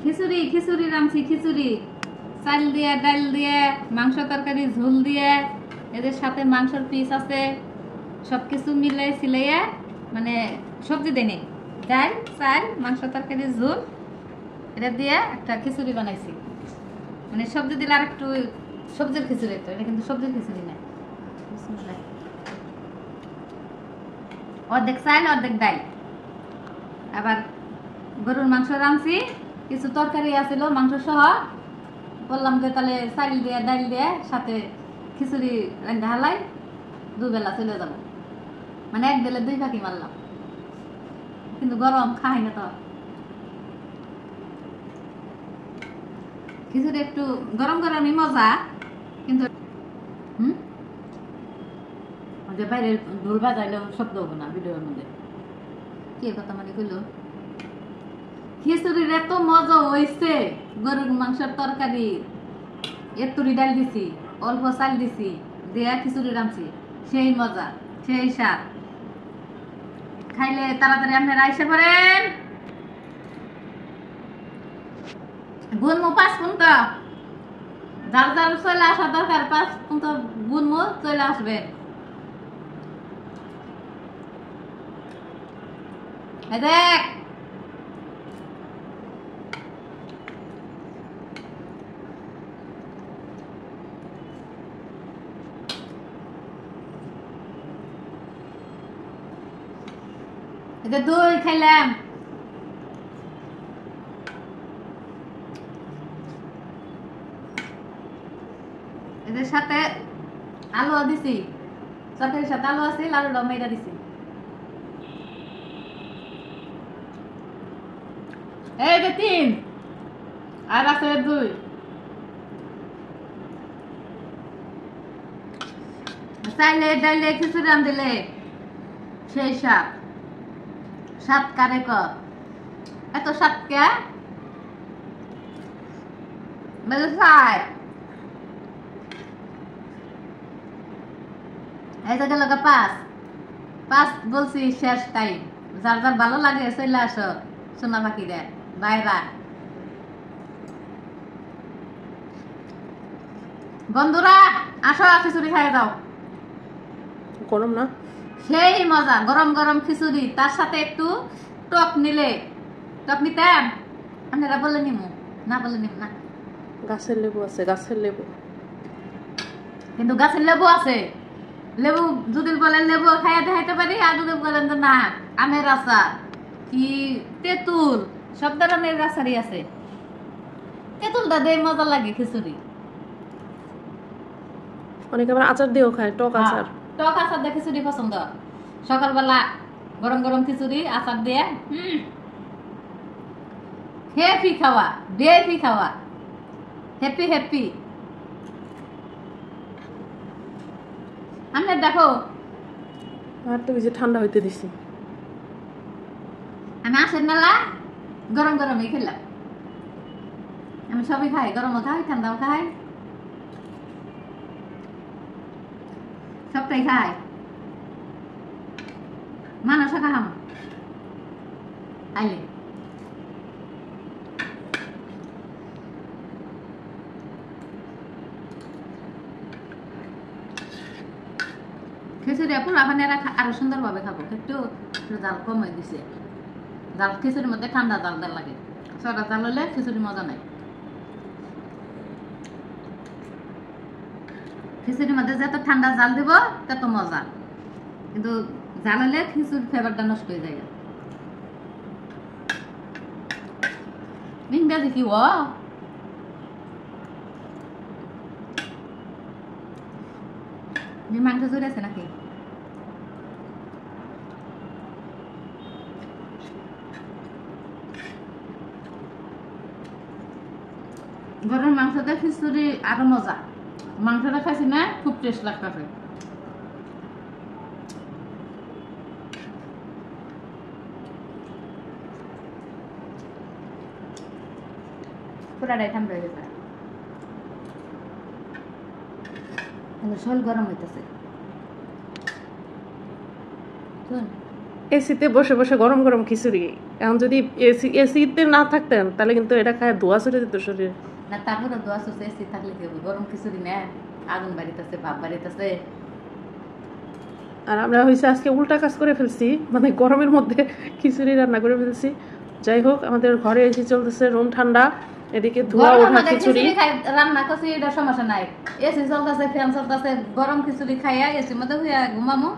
খিচুড়ি খিচুড়ি রাঁধছি খিচুড়ি চাল দিয়ে ডাল দিয়ে মাংস তরকারি ঝোল দিয়ে এদের সাথে মাংসের পিস আছে সবকিছু মিলে সিলাইয়া মানে সবজি দেনি ডাল চাল মাংস তরকারি ঝোল এটা দিয়ে একটা খিচুড়ি বানাইছি মানে সবজি দিলে আর একটু সবজির খিচুড়ি তো এটা কিন্তু সবজির খিচুড়ি না অর্ধেক চাল অর্ধেক ডাল আবার গরুর মাংস রাঁধছি কিছু তরকারি আছিল মাংস সহ বললাম যে তাহলে চাল দিয়ে ডাল দিয়ে সাথে খিচুড়ি রান্না হালাই দুবেলা চলে যাব মানে এক বেলা 2 পাখি মারলাম কিন্তু গরম খাই না তো খিচুড়ি একটু গরম গরমই মজা কিন্তু যে বাইরে ঢোল বাজাইলেও শব্দ হবো না ভিডিওর মধ্যে কি কথা মানে কইলো খিচুড়ির এত মজা হয়েছে গরুর মাংসের তরকারি এতুরি ডাল দিছি অল্প চাল দিছি দিয়া খিচুড়ি রাঁধছি সেই মজা সেই স্বাদ খাইলে তাড়াতাড়ি আপনারা আইসে পড়েন গুনমু 5 পর্যন্ত যার যার চলে আসা দরকার 5 পর্যন্ত গুনমু চলে আসবে দেখ দই খাইলাম এদের সাথে আলু দিছি তরকারির সাথে আলু আছে আলু ডমেটা দিছি এই যে 3 আর আছে 2 চাইলে ডাইলে খিচুড়ি দিলে সেই সাত কারে ক এত সাত কে বেজে খায় এই যে গেল 5 বলছি শেষ টাইম যার যার ভালো লাগে চলে আসো সোনা পাখি দে বাইরা বন্ধুরা আসো খিচুড়ি খাই দাও গরম না সেই মজা গরম গরম খিচুড়ি তার সাথে একটু টক নিলে টক নিতাম আপনারা বলে নিমু না বলে নিম না গাছের লেবু আছে গাছের লেবু কিন্তু গাছের লেবু আছে লেবু যদি বলেন লেবু খাইয়া দেখাইতে পারি আর যদি বলেন যে না আমের আচার কি তেঁতুল সব ধরনের আচারই আছে তেঁতুলটা দিয়ে মজা লাগে খিচুড়ি অনেকে আবার আচার দিয়েও খায় টক আচার টক আচার দিয়ে খিচুড়ি পছন্দ সকালবেলা গরম গরম খিচুড়ি আচার দিয়ে হ্যাপি খাওয়া ডেপি খাওয়া হ্যাপি হ্যাপি আমি দেখো আর তো যে ঠান্ডা হইতে দিছি আমি আসেন মেলা গরম গরমই খেলাম আমি সবই খাই গরমও খাই ঠান্ডাও খাই সবটাই খাই মানুষ খাম আইলে খিচুড়ি পুরো আপনারা আরো সুন্দর ভাবে খাবো একটু জাল কম হয়ে দিছে জাল খিচুড়ির মধ্যে ঠান্ডা জাল দেওয়া লাগে সরা জাল হলে খিচুড়ি মজা নাই খিচুড়ির মধ্যে যত ঠান্ডা জাল দিব তত মজা কিন্তু জাল হলে খিচুড়ির ফ্লেভারটা নষ্ট হয়ে যায় ইংরেজি কি মাংস জোরে আছে নাকি গরুর মাংসতে খিচুড়ি আরো মজা মাংসটা খাইছি না খুব টেস্ট লাগতেছে পুরাটাই ঠান্ডা হয়ে গেছে শরীর গরম হইতেছে এসিতে বসে বসে গরম গরম খিচুড়ি এখন যদি এসিতে না থাকতেন তাহলে কিন্তু এটা খায় ধোয়া ছড়ে দিত শরীরে। না তারপরে দোয়া সুসে এসি থাকলে কি হবে? গরম খিচুড়ি না, আগুন বাড়িতেছে, ভাব বাড়িতেছে। আর আমরা হয়েছে আজকে উল্টা কাজ করে ফেলছি, মানে গরমের মধ্যে খিচুড়ি রান্না করে ফেলছি। যাই হোক, আমাদের ঘরে এসি চলতেছে, রুম ঠান্ডা, এদিকে ধোয়া গরমের ওঠা মধ্যে খিচুড়ি। খিচুড়ি খাই রান্না করছি, এটা সমস্যা নাই। এসি চলতেছে, ফ্যান চলতেছে, গরম খিচুড়ি খাইয়া এসির মধ্যে হইয়া ঘুমামো।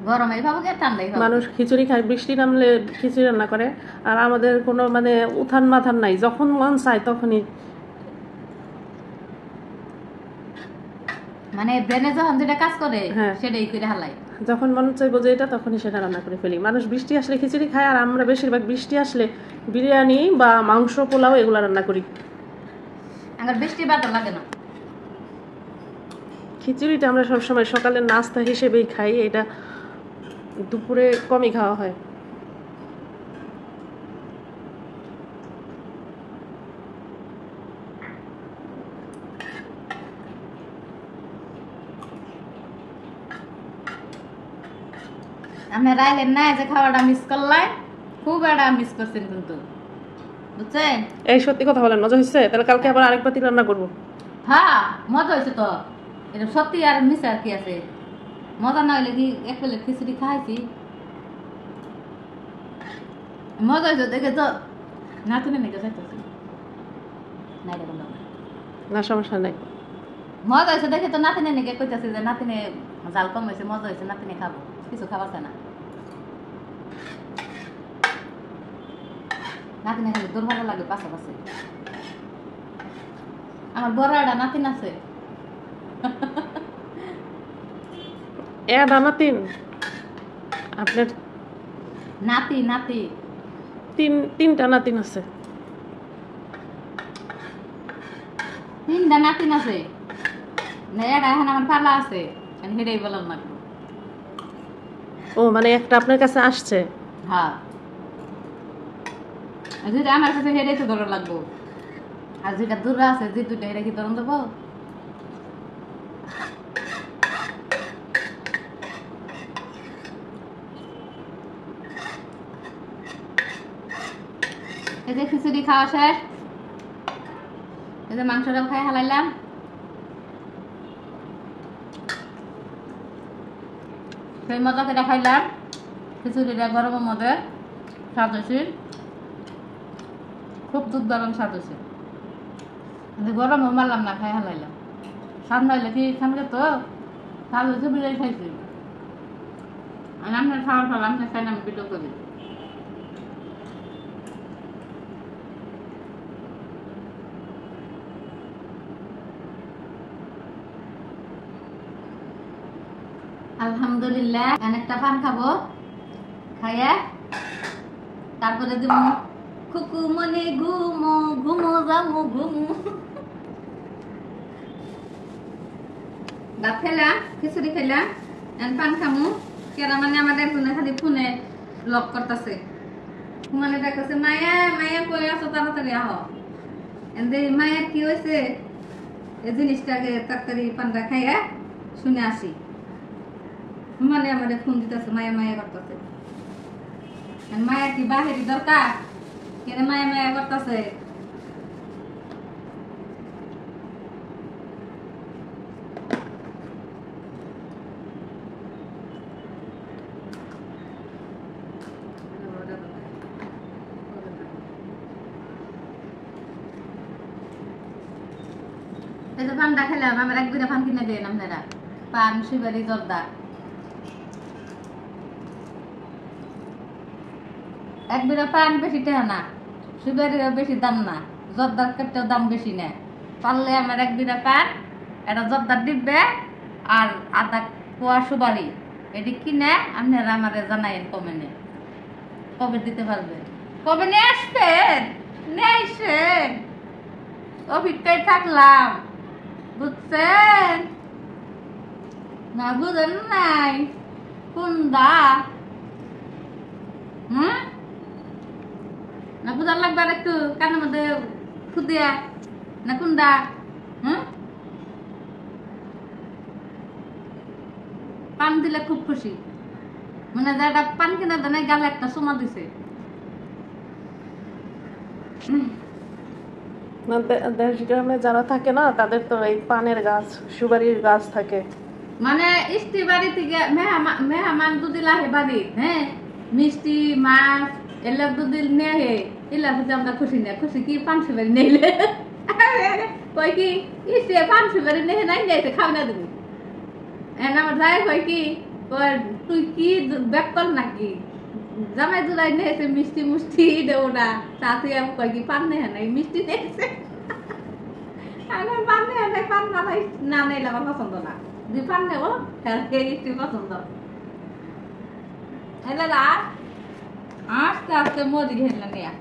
গরম এইভাবে কি ঠান্ডাই ভাবো? মানুষ খিচুড়ি খায়, বৃষ্টি নামলে খিচুড়ি রান্না করে। আর আমাদের কোনো মানে উত্থান মাথান নাই, যখন মন চায় তখনই। মানে ব্রেনে যখন যেটা কাজ করে হ্যাঁ। সেটাই করে হালাই। যখন মন চাইবো যে এটা, তখনই সেটা রান্না করে ফেলি। মানুষ বৃষ্টি আসলে খিচুড়ি খায়, আর আমরা বেশিরভাগ বৃষ্টি আসলে বিরিয়ানি বা মাংস পোলাও এগুলো রান্না করি। আমার বৃষ্টি বাদল লাগে না। খিচুড়িটা আমরা সবসময় সকালের নাস্তা হিসেবেই খাই, এটা দুপুরে কমই খাওয়া হয়। আমি রাইলেন না যে খাওয়াটা মিস করলাই, খুব একটা মিস করছেন কিন্তু, বুঝছেন? এই সত্যি কথা বলেন, মজা হয়েছে? তাহলে কালকে আবার আরেক পাতি রান্না করবো। হ্যাঁ মজা হয়েছে তো, এটা সত্যি আর মিস আর কি আছে? মজা না হইলে কি এক প্লেট খিচুড়ি খাইছি? মজা হয়েছে দেখে তো নাতুনে নাকি চাইতেছি নাই রে বললাম। না, সমস্যা নাই। মজা হয়েছে দেখে তো নাতিনে নাকি কইতেছে যে নাতিনে জাল কম হয়েছে, মজা হয়েছে, নাতিনে খাবো, কিছু খাওয়াছে না। নাতিনে খালি দুর্ভালো লাগে পাশাপাশি। আমার বড় একটা নাতিন আছে। নাতিন আপনার? নাতি নাতি তিনটা নাতিন আছে। তিনটা নাতিন আছে না, এটা এখন আমার পালা আছে, সেটাই বললাম না। ও মানে একটা আপনার কাছে আসছে? হ্যাঁ, যেটা আমার কাছে সেটাই তো ধরন লাগবো, আর যেটা দূরে আছে যে দুইটা এটা কি ধরন দেবো? এই যে খিচুড়ি খাওয়া শেষ, এই যে মাংসটাও খাই হালাইলাম। সেই মজা করে খাইলাম, খিচুড়িটা গরমের মধ্যে স্বাদ হয়েছে, খুব দুর্দারণ স্বাদ হয়েছে। গরমও মারলাম না, খাই হালাইলাম। স্বাদ নাইলে কি খামলে তো স্বাদ হয়েছে, বিরাই খাইছি। আর আপনার খাওয়ার ফল আপনার খাই না, আমি ভিডিও করি। আলহামদুলিল্লাহ, অনেকটা পান খাবো, খাইয়া তারপরে দিব খুকু মনে ঘুমো ঘুমো যামো ঘুমো। ভাত খেলাম, খিচুড়ি খেলাম, পান খামু। কেরা মানে আমাদের ফোনে খালি ফোনে লক করতেছে, মানে দেখতেছে মায়া মায়া কই আসো, তাড়াতাড়ি আহ। মায়ের কি হয়েছে এই জিনিসটাকে তাড়াতাড়ি পানটা খাইয়া শুনে আসি, মানে আমাদের ফোন দিতেছে, মায়া মায়া করতেছে। মায়া কি বাহিরি দরকার, কেন মায়া মায়া করতেছে? এই যে পানটা খেলাম, আমার এক বিঘা পান কিনে দেন আপনারা, পান সুপারি জর্দা। এক বিঘা পান বেশি টাকা না, সুপারিও বেশি দাম না, জর্দার ক্ষেত্রেও দাম বেশি না। পারলে আমার এক বিঘা পান, এটা জর্দার দিবে, আর আধা কোয়া সুপারি এটি কিনে আপনারা আমারে জানাইন কমেন্টে, কবে দিতে পারবে, কবে নিয়ে আসবেন, নিয়ে আসেন, অভিজ্ঞায় থাকলাম, বুঝছেন না? বুঝেন নাই কোনটা? না বুঝার লাগবে আর একটু কানের মধ্যে ফুদিয়া না কোনটা? পান দিলে খুব খুশি। মানে যারা পান কিনা দেনে গালে একটা চুমা দিছে। না, দেশ গ্রামে যারা থাকে না তাদের তো এই পানের গাছ, সুপারির গাছ থাকে। মানে স্ত্রী বাড়ি থেকে মেহমান যদি লাহে বাড়ি, হ্যাঁ, মিষ্টি মাছ এলা যদি নেহে, এলা হচ্ছে আমরা খুশি না। খুশি কি পান সুপারি নেইলে কই কি স্ত্রী পান সুপারি নেহে নাই যাইতে খাও না তুমি। আমার যাই কই কি তুই কি ব্যাপার নাকি, জামাই জুলাই নেছে মিষ্টি মুষ্টি দেও না, তাতে কই কি পান নেহে নাই মিষ্টি নেছে। আমি পান নেহে নাই, পান না নেইলে আমার পছন্দ না। দুই পান নেবো স্ত্রী পছন্দ। এলে আস্তে আস্তে মরি ঘেনলা নিয়া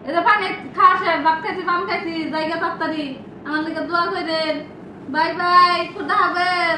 এটা পানি খাওয়া শেষ, ভাত খাইছি, পান খাইছি, জায়গা তাড়াতাড়ি আমার লিগে দোয়া করেন। বাই বাই, খুদা হাফেজ।